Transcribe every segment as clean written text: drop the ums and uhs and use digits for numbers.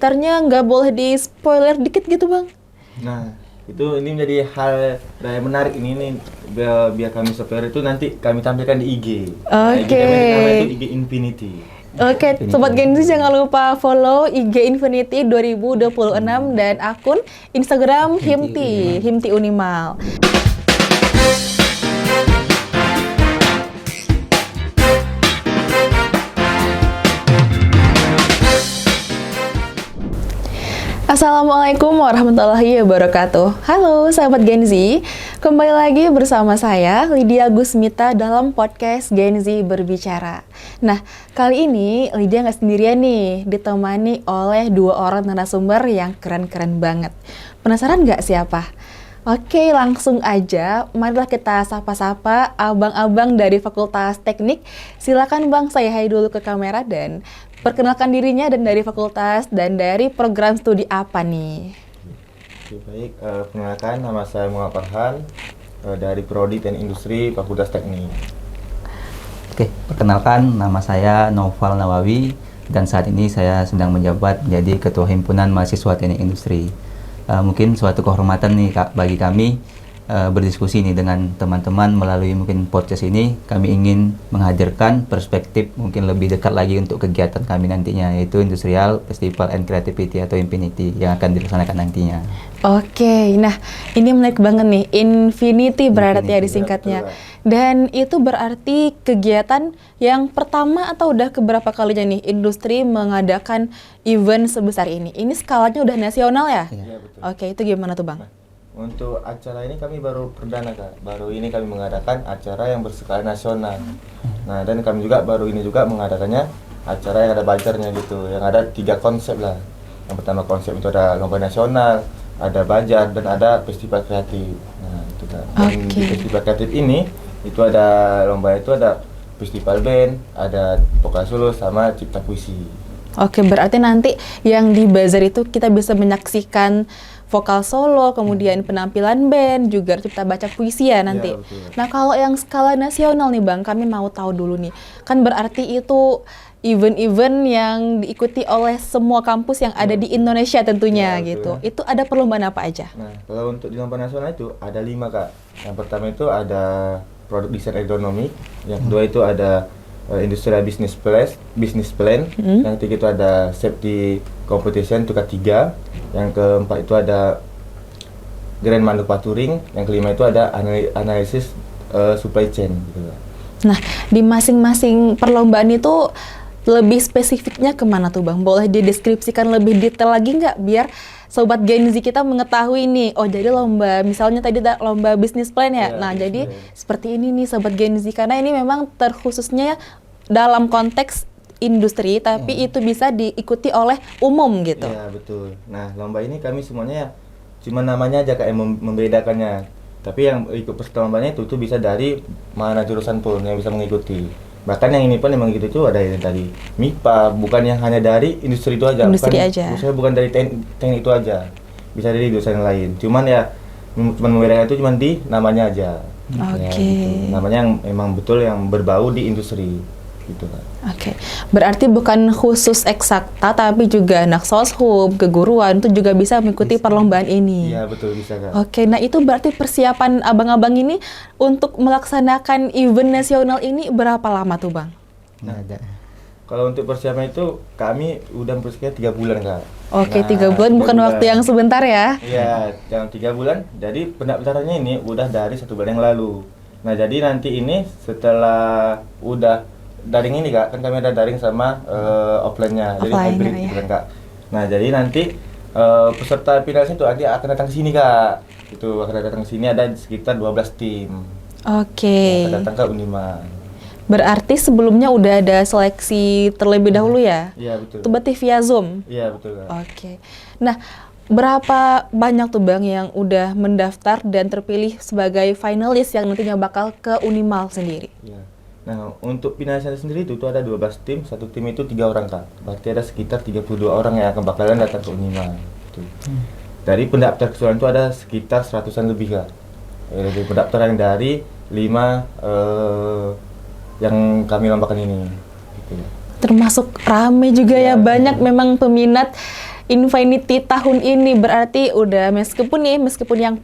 daftarnya nggak boleh di spoiler dikit gitu Bang? Nah, ini menjadi hal yang menarik ini nih, biar kami supplier itu nanti kami tampilkan di IG. Nah, IG kami namanya itu IG Infinity. Oke, Sobat Gen Z jangan lupa follow IG Infinity 2026 dan akun Instagram Himti Unimal. Assalamualaikum warahmatullahi wabarakatuh. Halo sahabat Gen Z, kembali lagi bersama saya Lydia Gusmita dalam podcast Gen Z Berbicara. Nah, kali ini Lydia nggak sendirian nih, ditemani oleh dua orang narasumber yang keren-keren banget. Penasaran nggak siapa? Oke, langsung aja, marilah kita sapa-sapa abang-abang dari Fakultas Teknik. Silakan Bang, saya hai dulu ke kamera dan perkenalkan dirinya dan dari fakultas dan dari program studi apa nih? Baik, perkenalkan nama saya Muhammad Farhan dari Prodi Teknik Industri Fakultas Teknik. Oke, perkenalkan nama saya Noval Nawawi dan saat ini saya sedang menjabat menjadi Ketua Himpunan Mahasiswa Teknik Industri. Mungkin suatu kehormatan nih bagi kami berdiskusi nih dengan teman-teman melalui mungkin podcast ini. Kami ingin menghadirkan perspektif mungkin lebih dekat lagi untuk kegiatan kami nantinya, yaitu Industrial Festival and Creativity atau Infinity yang akan dilaksanakan nantinya. Oke, nah ini menarik banget nih, Infinity berarti ya disingkatnya. Dan itu berarti kegiatan yang pertama atau udah keberapa kalinya nih industri mengadakan event sebesar ini? Ini skalanya udah nasional ya? Iya, betul. Oke, itu gimana tuh Bang? Untuk acara ini kami baru perdana Kak. Baru ini kami mengadakan acara yang berskala nasional. Nah, dan kami juga baru ini juga mengadakannya acara yang ada buzzer-nya gitu. Yang ada 3 konsep lah. Yang pertama konsep itu ada lomba nasional, ada buzzer, dan ada festival kreatif. Nah, itu kan. Dan di festival kreatif ini itu ada lomba, itu ada festival band, ada vokal solo sama cipta puisi. Oke, berarti nanti yang di buzzer itu kita bisa menyaksikan vokal solo, kemudian penampilan band, juga cipta baca puisi ya nanti. Ya, betul. Nah, kalau yang skala nasional nih Bang, kami mau tahu dulu nih. Kan berarti itu event-event yang diikuti oleh semua kampus yang ada di Indonesia tentunya Ya, gitu. betul. Itu ada perlombaan apa aja? Nah, kalau untuk di lomba nasional itu ada 5 Kak. Yang pertama itu ada produk desain ergonomi, yang kedua itu ada industrial business plan, yang ketiga itu ada safety competition tingkat 3, yang keempat itu ada grand manufacturing, yang kelima itu ada analisis supply chain gitu. Nah, di masing-masing perlombaan itu lebih spesifiknya kemana tuh Bang? Boleh dideskripsikan lebih detail lagi nggak biar Sobat Gen Z kita mengetahui nih, oh jadi lomba, misalnya tadi lomba bisnis plan ya, nah jadi seperti ini nih Sobat Gen Z, karena ini memang terkhususnya dalam konteks industri, tapi itu bisa diikuti oleh umum gitu. Iya, betul. Nah, lomba ini kami semuanya cuma namanya aja Kak yang membedakannya. Tapi yang ikut peserta lombanya itu bisa dari mana jurusan pun yang bisa mengikuti. Bahkan yang ini pun memang gitu tuh ada yang tadi MIPA, bukan yang hanya dari industri itu aja. Maksudnya bukan dari teknik itu aja. Bisa dari jurusan lain. Cuman ya membedakan itu cuma di namanya aja. Oke. Ya, gitu. Namanya yang memang betul yang berbau di industri. Gitu kan. Oke, berarti bukan khusus eksakta tapi juga anak soshum, keguruan itu juga bisa mengikuti perlombaan ini. Iya, betul, bisa Kak. Oke, nah itu berarti persiapan abang-abang ini untuk melaksanakan event nasional ini berapa lama tuh Bang? Nah, kalau untuk persiapan itu kami udah mempersiapkan 3 bulan Kak. Oke, Nah, 3 bulan bukan waktu yang sebentar ya? Iya, yang 3 bulan. Jadi pendaftarannya ini udah dari 1 bulan yang lalu. Nah, jadi nanti ini setelah udah daring ini Kak, kan kami ada daring sama offline-nya, jadi hybrid gitu kan Kak. Nah, jadi nanti peserta finalisnya itu akan datang ke sini Kak. Itu akan datang ke sini ada sekitar 12 tim. Oke. Akan datang ke Uniman. Berarti sebelumnya udah ada seleksi terlebih dahulu ya? Iya, betul. Itu berarti via Zoom? Iya, betul Kak. Oke. Nah, berapa banyak tuh Bang yang udah mendaftar dan terpilih sebagai finalis yang nantinya bakal ke Unimal sendiri? Iya. Nah, untuk finalisnya sendiri itu ada 12 tim, satu tim itu 3 orang Kak. Berarti ada sekitar 32 orang yang akan bakalan datang ke Uniman. Dari pendaftar keseluruhan itu ada sekitar 100-an lebih Kak. Dari pendaftar yang dari 5 yang kami lombakan ini. Gitu. Termasuk rame juga ya, banyak memang peminat Infinity tahun ini berarti udah meskipun yang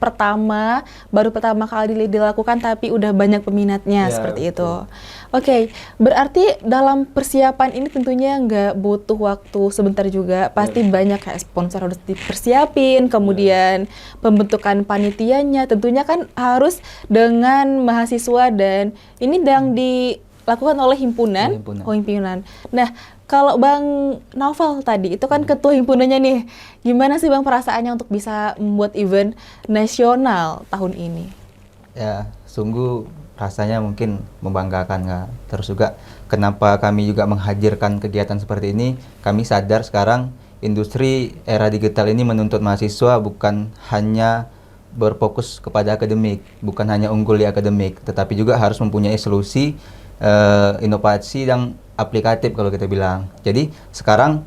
baru pertama kali dilakukan tapi udah banyak peminatnya Ya, seperti itu. betul. Oke, berarti dalam persiapan ini tentunya nggak butuh waktu sebentar juga, pasti banyak kayak sponsor harus dipersiapin, kemudian pembentukan panitianya tentunya kan harus dengan mahasiswa dan ini yang dilakukan oleh himpunan. Himpunan. Oh, himpunan. Nah, kalau Bang Naufal tadi itu kan ketua himpunannya nih, gimana sih Bang perasaannya untuk bisa membuat event nasional tahun ini? Ya, sungguh rasanya mungkin membanggakan Kak. Terus juga kenapa kami juga menghadirkan kegiatan seperti ini, kami sadar sekarang industri era digital ini menuntut mahasiswa bukan hanya berfokus kepada akademik, bukan hanya unggul di akademik, tetapi juga harus mempunyai solusi inovasi yang aplikatif kalau kita bilang. Jadi sekarang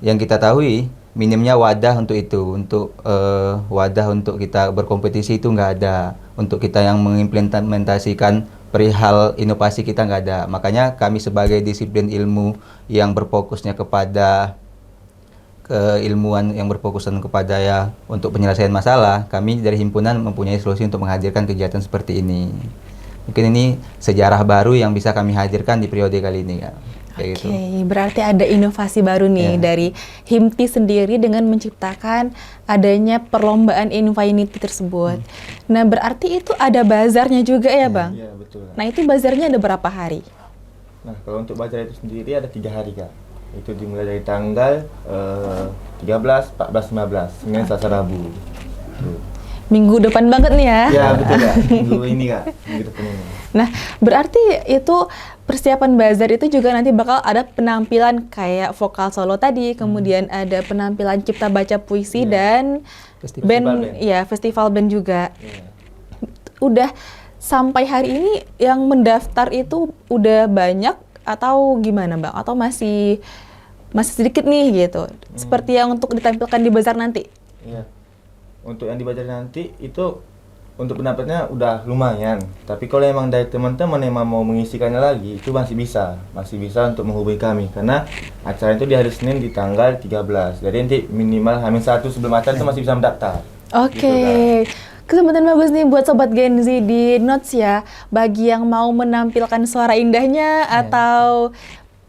yang kita tahu minimnya wadah untuk itu, untuk wadah untuk kita berkompetisi itu nggak ada, untuk kita yang mengimplementasikan perihal inovasi kita nggak ada. Makanya kami sebagai disiplin ilmu yang berfokusnya kepada keilmuan yang berfokusan kepada ya untuk penyelesaian masalah, kami dari himpunan mempunyai solusi untuk menghadirkan kegiatan seperti ini. Mungkin ini sejarah baru yang bisa kami hadirkan di periode kali ini Kak. Kayak Oke, gitu. berarti ada inovasi baru nih Ya. dari Himti sendiri dengan menciptakan adanya perlombaan Infinity tersebut. Nah, berarti itu ada bazarnya juga ya, Bang? Iya, betul Kak. Nah, itu bazarnya ada berapa hari? Nah, kalau untuk bazar itu sendiri ada 3 hari Kak. Itu dimulai dari tanggal 13, 14, 15, Senin, Selasa, Rabu. Tuh. Minggu depan banget nih ya. Ya betul Kak, minggu ini Kak, minggu depan ini. Nah, berarti itu persiapan bazar itu juga nanti bakal ada penampilan kayak vokal solo tadi, kemudian ada penampilan cipta baca puisi dan Festival band, band. ya festival band juga. Iya. Udah sampai hari ini yang mendaftar itu udah banyak atau gimana Bang? Atau masih sedikit nih gitu? Seperti yang untuk ditampilkan di bazar nanti? Iya. Untuk yang dibaca nanti itu untuk pendapatnya udah lumayan. Tapi kalau emang dari teman-teman emang mau mengisikannya lagi itu masih bisa untuk menghubungi kami karena acara itu di hari Senin di tanggal 13. Jadi nanti minimal H-1 sebelum acara itu masih bisa mendaftar. Oke. Gitu, Kesempatan bagus nih buat Sobat Gen Z di Notes ya. Bagi yang mau menampilkan suara indahnya atau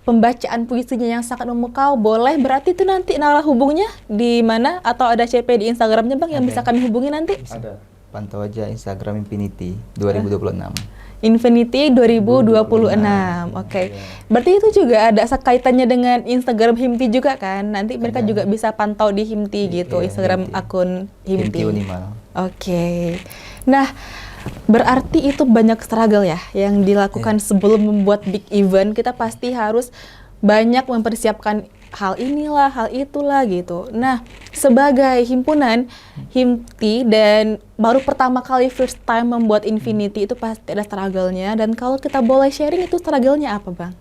pembacaan puisinya yang sangat memukau, boleh. Berarti itu nanti narah hubungnya di mana? Atau ada CP di Instagramnya Bang yang Ada. bisa kami hubungi nanti? Ada. Pantau aja Instagram Infinity 2026. Infinity 2026. Oke. Berarti itu juga ada kaitannya dengan Instagram Himti juga kan? Nanti mereka Ada. juga bisa pantau di Himti gitu, Iya, Instagram Himti. akun Himti. Himti Unimal. Oke. Nah, berarti itu banyak struggle ya yang dilakukan sebelum membuat big event. Kita pasti harus banyak mempersiapkan hal inilah, hal itulah gitu. Nah, sebagai himpunan Himti dan baru pertama kali first time membuat Infinity itu pasti ada struggle-nya. Dan kalau kita boleh sharing itu struggle-nya apa, Bang?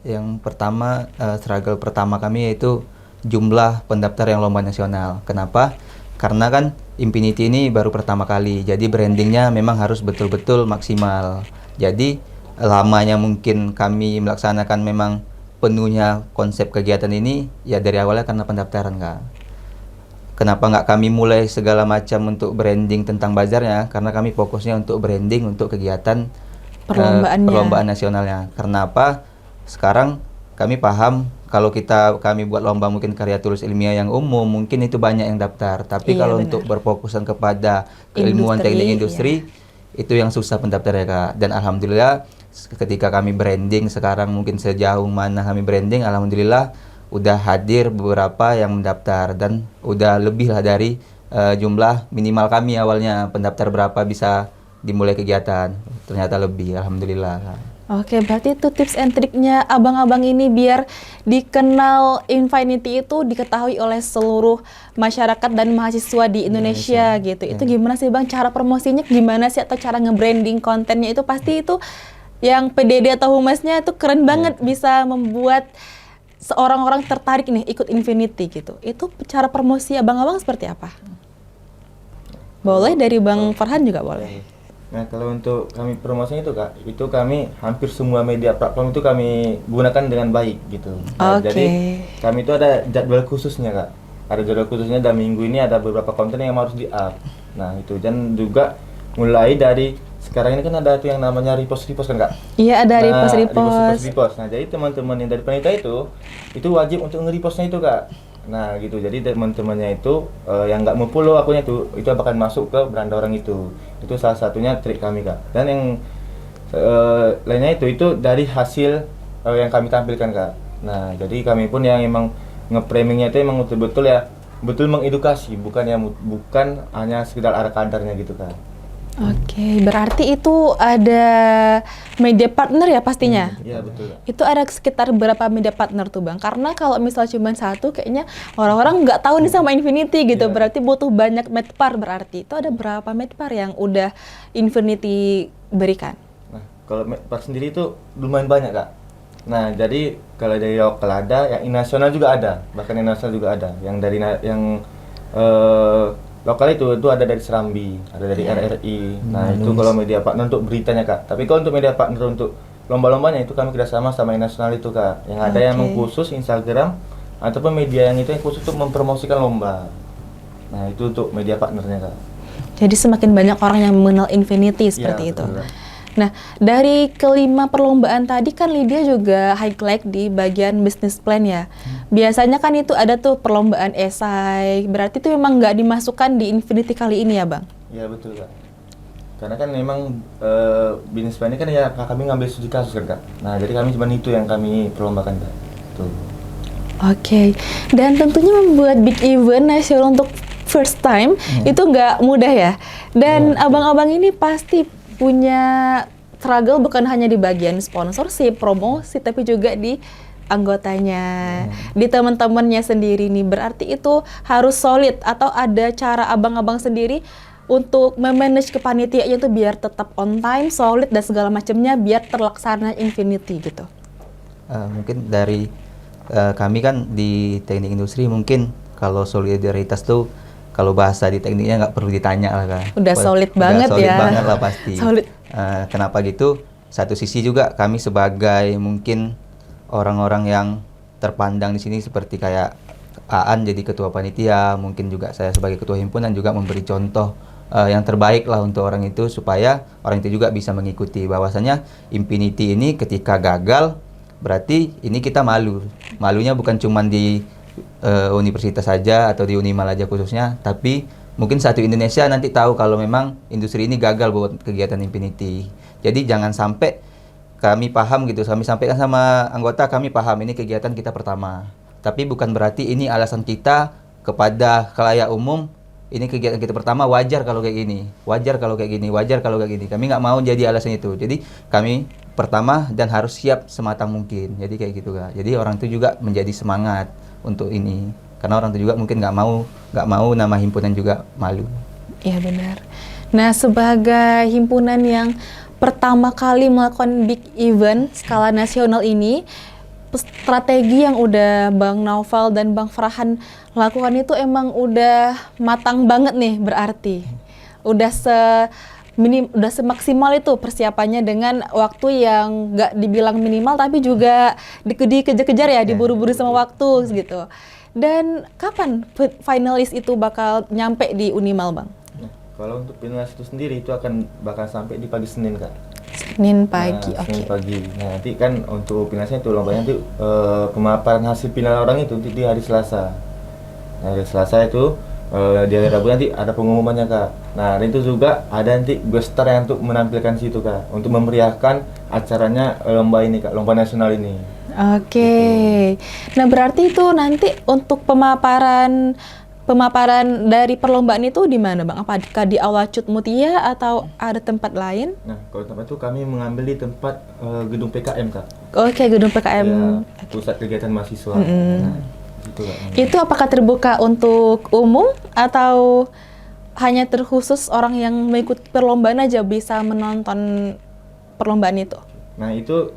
Yang pertama, struggle pertama kami yaitu jumlah pendaftar yang lomba nasional. Kenapa? Karena kan Infinity ini baru pertama kali, jadi brandingnya memang harus betul-betul maksimal. Jadi lamanya mungkin kami melaksanakan memang penuhnya konsep kegiatan ini ya dari awalnya karena pendaftaran Kak. Kenapa nggak kami mulai segala macam untuk branding tentang bazarnya? Karena kami fokusnya untuk branding untuk kegiatan Perlombaannya. perlombaan nasionalnya. Karena apa? Sekarang kami paham kalau kami buat lomba mungkin karya tulis ilmiah yang umum, mungkin itu banyak yang daftar. Tapi Iya, kalau benar. untuk berfokusan kepada keilmuan teknik industri, itu yang susah pendaftarnya Kak. Dan alhamdulillah ketika kami branding sekarang mungkin sejauh mana kami branding, alhamdulillah udah hadir beberapa yang mendaftar dan udah lebih lah dari jumlah minimal kami awalnya pendaftar berapa bisa dimulai kegiatan. Ternyata lebih, alhamdulillah Kak. Oke, berarti itu tips and triknya abang-abang ini biar dikenal Infinity itu diketahui oleh seluruh masyarakat dan mahasiswa di Indonesia gitu. Itu gimana sih Bang cara promosinya gimana sih atau cara nge-branding kontennya itu pasti itu yang PDD atau humasnya itu keren banget bisa membuat seorang orang tertarik nih ikut Infinity gitu. Itu cara promosi abang-abang seperti apa? Boleh dari Bang Farhan juga boleh. Nah, kalau untuk kami promosinya itu Kak, itu kami hampir semua media platform itu kami gunakan dengan baik gitu. Nah, Oke. jadi kami itu ada jadwal khususnya Kak. ada jadwal khususnya, dan minggu ini ada beberapa konten yang harus di-up. Nah itu, dan juga mulai dari sekarang ini kan ada tuh yang namanya repost kan Kak? Iya, ada Nah, repost. Nah jadi teman-teman yang dari panitia itu wajib untuk nge-repostnya itu Kak. Nah gitu, jadi teman-temannya itu yang nggak mau follow akunnya itu bakal masuk ke beranda orang itu salah satunya trik kami Kak. Dan yang lainnya itu dari hasil yang kami tampilkan Kak. Nah jadi kami pun yang emang nge-framingnya itu emang betul-betul ya, betul mengedukasi, bukan hanya sekedar ada kadarnya gitu Kak. Oke, berarti itu ada media partner ya pastinya? Iya betul Kak. Itu ada sekitar berapa media partner tuh Bang? Karena kalau misal cuma satu kayaknya orang-orang nggak tahu nih sama Infinity gitu. Iya. Berarti butuh banyak medpar berarti. Itu ada berapa medpar yang udah Infinity berikan? Nah kalau medpar sendiri itu lumayan banyak Kak. Nah jadi kalau dari lokal ada, yang nasional juga ada, bahkan yang nasional juga ada. Yang dari lokal itu ada dari Serambi, ada dari RRI. Nah itu kalau media partner untuk beritanya Kak. Tapi kalau untuk media partner untuk lomba-lombanya itu kami kerjasama sama yang nasional itu Kak. Yang ada yang khusus Instagram ataupun media yang itu yang khusus untuk mempromosikan lomba. Nah itu untuk media partnernya Kak. Jadi semakin banyak orang yang mengenal Infinity seperti itu. Betul, Kak. Nah, dari kelima perlombaan tadi kan Lydia juga highlight di bagian business plan ya. Biasanya kan itu ada tuh perlombaan esai, berarti itu memang nggak dimasukkan di Infinity kali ini ya Bang? Iya betul Kak. Karena kan memang bisnis plan ini kan ya kami ngambil studi kasus kan Kak. Nah jadi kami cuma itu yang kami perlombakan Kak. Tuh. Oke, dan tentunya membuat big event nasional untuk first time itu nggak mudah ya. Dan abang-abang ini pasti punya struggle bukan hanya di bagian sponsorship, promosi, tapi juga di anggotanya, di teman-temannya sendiri nih. Berarti itu harus solid atau ada cara abang-abang sendiri untuk memanage kepanitiaan itu biar tetap on time, solid dan segala macamnya biar terlaksana Infinity gitu. Mungkin dari kami kan di teknik industri mungkin kalau solidaritas tuh kalau bahasa di tekniknya nggak perlu ditanya lah Kak. Udah solid banget solid ya. banget lah pasti. Solid. Kenapa gitu? Satu sisi juga kami sebagai mungkin orang-orang yang terpandang di sini seperti kayak Aan jadi ketua panitia, mungkin juga saya sebagai ketua himpunan juga memberi contoh yang terbaik lah untuk orang itu supaya orang itu juga bisa mengikuti bahwasanya Infinity ini ketika gagal berarti ini kita malu. Malunya bukan cuma di universitas saja atau di Unimal aja khususnya, tapi mungkin satu Indonesia nanti tahu kalau memang industri ini gagal buat kegiatan Infinity. Jadi jangan sampai kami paham gitu, kami sampaikan sama anggota, kami paham ini kegiatan kita pertama. Tapi bukan berarti ini alasan kita kepada khalayak umum, ini kegiatan kita pertama, wajar kalau kayak gini, wajar kalau kayak gini, wajar kalau kayak gini. Kami nggak mau jadi alasan itu. Jadi kami pertama dan harus siap sematang mungkin. Jadi kayak gitu Kak. Jadi orang itu juga menjadi semangat untuk ini. Karena orang itu juga mungkin nggak mau nama himpunan juga malu. Iya benar. Nah, sebagai himpunan yang pertama kali melakukan big event skala nasional ini, strategi yang udah Bang Naufal dan Bang Farhan lakukan itu emang udah matang banget nih berarti. Udah semaksimal itu persiapannya dengan waktu yang nggak dibilang minimal tapi juga dikejar-kejar ya, diburu-buru sama waktu gitu. Dan kapan finalis itu bakal nyampe di Unimal Bang? Nah, kalau untuk finalis itu sendiri itu bakal sampai di pagi Senin Kak. Senin pagi, Nah, oke. Senin pagi. Nah nanti kan untuk finalisnya itu lombanya itu pemaparan hasil final orang itu di hari Selasa. Nah, hari Selasa itu di hari Rabu nanti ada pengumumannya Kak. Nah itu juga ada nanti guest star yang untuk menampilkan situ Kak, untuk memeriahkan acaranya lomba ini Kak, lomba nasional ini. Oke. Nah, berarti itu nanti untuk pemaparan dari perlombaan itu di mana Bang? Apakah di Aula Cut Mutia atau ada tempat lain? Nah kalau tempat itu kami mengambil di tempat gedung PKM Kak. Oke, gedung PKM. Ya, pusat kegiatan mahasiswa. Nah, itu Kak. Itu apakah terbuka untuk umum atau hanya terkhusus orang yang mengikuti perlombaan aja bisa menonton perlombaan itu? Nah itu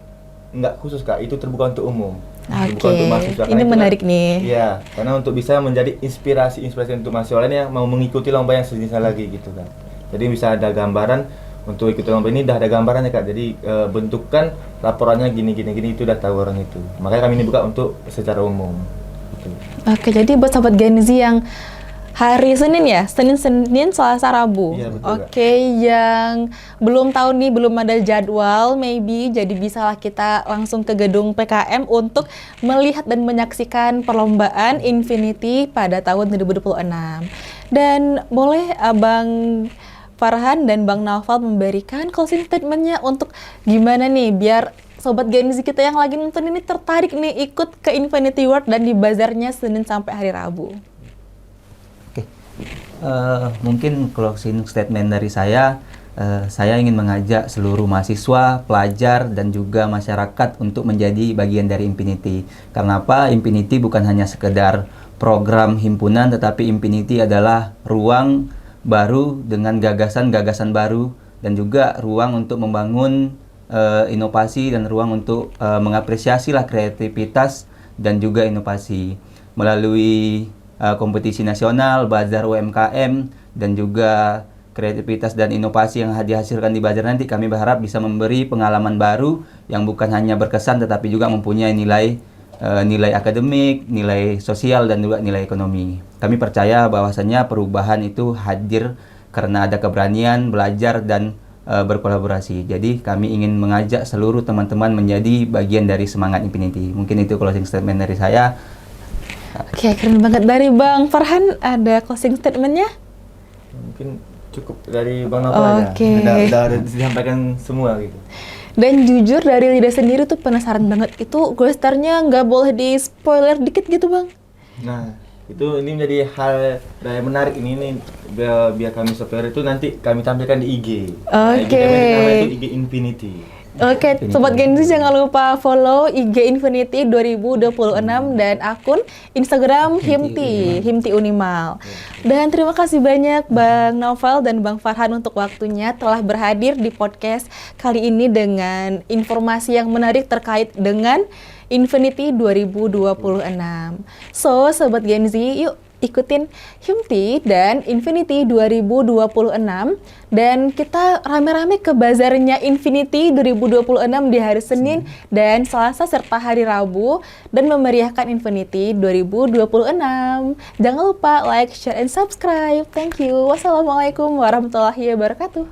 nggak khusus Kak, itu terbuka untuk umum. Oke, Terbuka untuk mahasiswa. ini Karena itu menarik nih. Iya, karena untuk bisa menjadi inspirasi untuk mahasiswa lain yang mau mengikuti lomba yang sejenis lagi gitu Kak. Jadi bisa ada gambaran untuk ikut lomba ini, udah ada gambarannya Kak. Jadi bentukan laporannya gini itu udah tahu orang itu. Makanya kami ini buka untuk secara umum. gitu. Oke, jadi buat sahabat Gen Z yang hari Senin ya, Senin, Selasa, Rabu. Iya, betul, Kak. Oke, yang belum tahu nih, belum ada jadwal, maybe jadi bisalah kita langsung ke gedung PKM untuk melihat dan menyaksikan perlombaan Infinity pada tahun 2026. Dan boleh Abang Farhan dan Bang Naufal memberikan closing statement-nya untuk gimana nih biar sobat Gen Z kita yang lagi nonton ini tertarik nih ikut ke Infinity World dan di bazarnya Senin sampai hari Rabu. Oke, mungkin closing statement dari saya ingin mengajak seluruh mahasiswa, pelajar, dan juga masyarakat untuk menjadi bagian dari Infinity. Karena apa? Infinity bukan hanya sekedar program himpunan, tetapi Infinity adalah ruang baru dengan gagasan-gagasan baru, dan juga ruang untuk membangun inovasi dan ruang untuk mengapresiasi lah kreativitas dan juga inovasi melalui kompetisi nasional, bazar UMKM, dan juga kreativitas dan inovasi yang dihasilkan di bazar nanti. Kami berharap bisa memberi pengalaman baru yang bukan hanya berkesan tetapi juga mempunyai nilai akademik, nilai sosial, dan juga nilai ekonomi. Kami percaya bahwasannya perubahan itu hadir karena ada keberanian belajar dan berkolaborasi. Jadi kami ingin mengajak seluruh teman-teman menjadi bagian dari semangat Infinity. Mungkin itu closing statement dari saya. Oke, keren banget. Dari Bang Farhan ada closing statement-nya? Mungkin cukup dari Bang Naufal aja. Oke. Udah disampaikan semua gitu. Dan jujur dari Lida sendiri tuh penasaran banget, itu Ghosternya nggak boleh di spoiler dikit gitu Bang? Nah, itu ini menjadi hal yang menarik ini nih biar kami superior itu nanti kami tampilkan di IG. Nah, IG Oke. kami namanya itu IG Infinity. Oke, Sobat Gen Z jangan lupa follow IG Infinity 2026 dan akun Instagram Himti Unimal. Dan terima kasih banyak Bang Naufal dan Bang Farhan untuk waktunya telah berhadir di podcast kali ini dengan informasi yang menarik terkait dengan Infinity 2026. So, Sobat Gen Z, yuk ikutin Himti dan Infinity 2026 dan kita rame-rame ke bazarnya Infinity 2026 di hari Senin dan Selasa serta hari Rabu dan memeriahkan Infinity 2026. Jangan lupa like, share, and subscribe. Thank you. Wassalamualaikum warahmatullahi wabarakatuh.